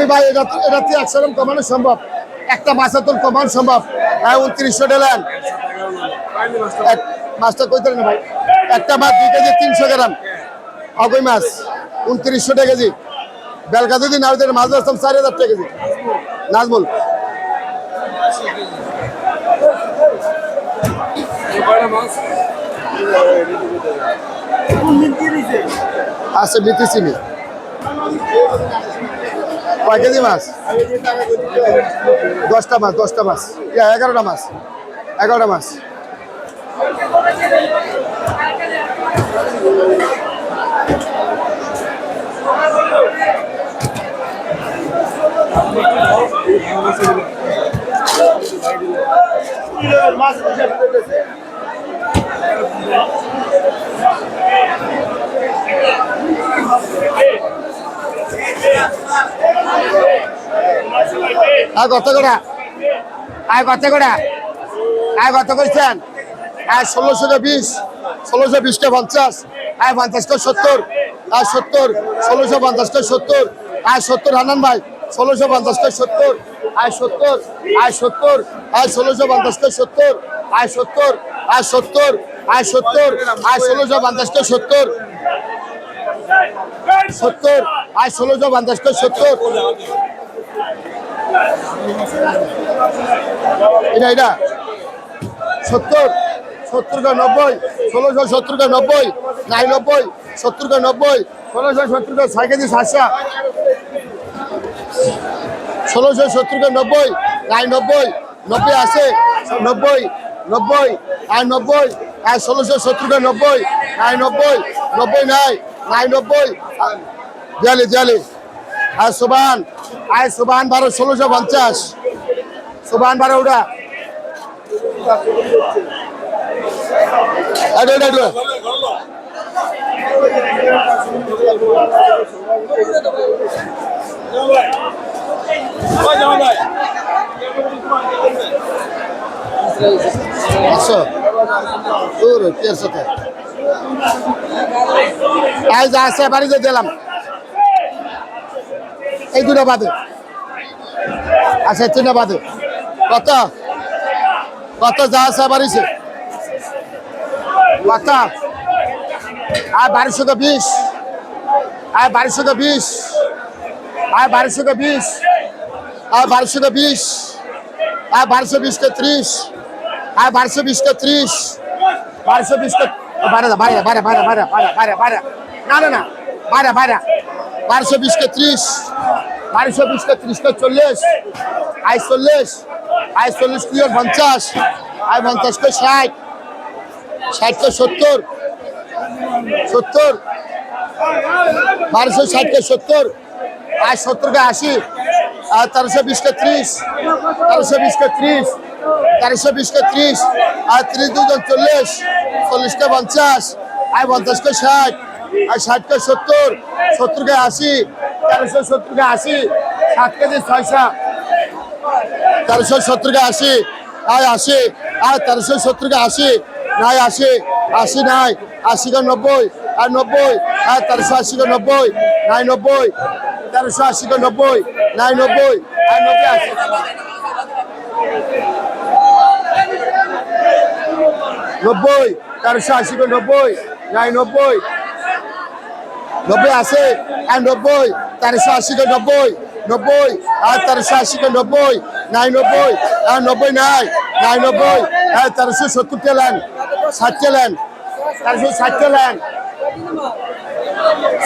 কই ভাই এটা 100 গ্রাম কমানো সম্ভব, একটা মাছ তোর কমানো সম্ভব। হ্যাঁ 2900 ডেলেন মাছটা কইতে না ভাই, একটা মাছ 2 কেজি 300 গ্রাম অগই মাছ 2900 টাকা কেজি। বেলকা যদি না হইতে মাছ আসতাম 4000 টাকা কেজি। নাজমুল আচ্ছা বিতেছি নি কয় কেজি মাছ? 10টা মাছ 11টা মাছ 11টা মাছ। কত করে কত করে কত করছেন? 1620 1620 50 50 70 70 1650 70 70 হান্নান ভাই 1650 70 70 70 1650 70 70 70 70 1650 70 70 1650 70 এটা 70 70 का 90 1670 का 90 90 70 का 90 1670 का 6 केजी 700 1670 का 90 90 90 আছে 90 90 আর 90 আর 1670 का 90 আর 90 90 নাই 90 জালি জালি আর সুবহান 12 1650 সুবহান 12 ওটা আরে আরে আচ্ছা তোর কি আছে আজ আসে বাড়িতে দিলাম এই দুটো বাদে আচ্ছা তিনটা বাদে কত কত যা আছে বাড়িছে কত আর 1220 আর 1220 আর 1220 আর 1220 আর 1220 के 30 আর 1220 के 30 1220 के 12 না না না 12 1220 के 30 1220 के 30 के 40 আই 40 क्लियर 50 আই 50 के 60 60 के 70 70 1260 के 70 आज 70 के 80 और 1320 के 30 1320 के 30 1320 के 30 और 30 2 40 40 के 50 आई 50 के 60 और 60 के 70 70 के 80 1370 के 80 7 के 600 1370 के 80 आई 80 और 1370 के 80 নাই 80 80 নাই 80 का 90 আর 90 আর 1380 का 90 নাই 90 1380 का 90 নাই 90 আর 90 80 90 1380 का 90 নাই 90 90 আছে আর 90 1380 का 90 90 আর 1380 का 90 নাই 90 আর 90 নাই 90 আর 1370 के लाइन 60 के लाइन 1360 के लाइन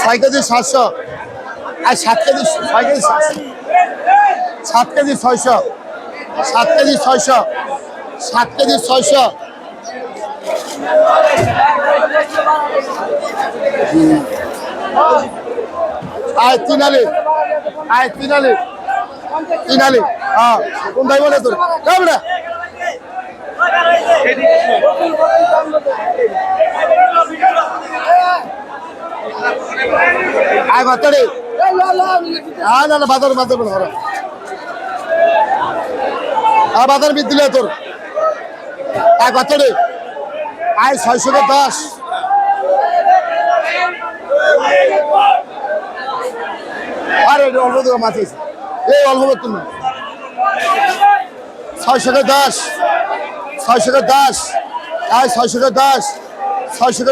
6 केजी 700 আর 7 KG 6 KG 7 KG 600 7 KG 600 7 KG 600 আয় তিনালি হ্যাঁ কোন ভাই বলে তোর কেমন আয় কতরে না না বাজার বাজার বলে ধরো আর বাজার বিদ দিলে তোর আয় কতরে আয় 610 আরে অল্প দূর মাছ এই অল্প বেতন না 610 610 610 610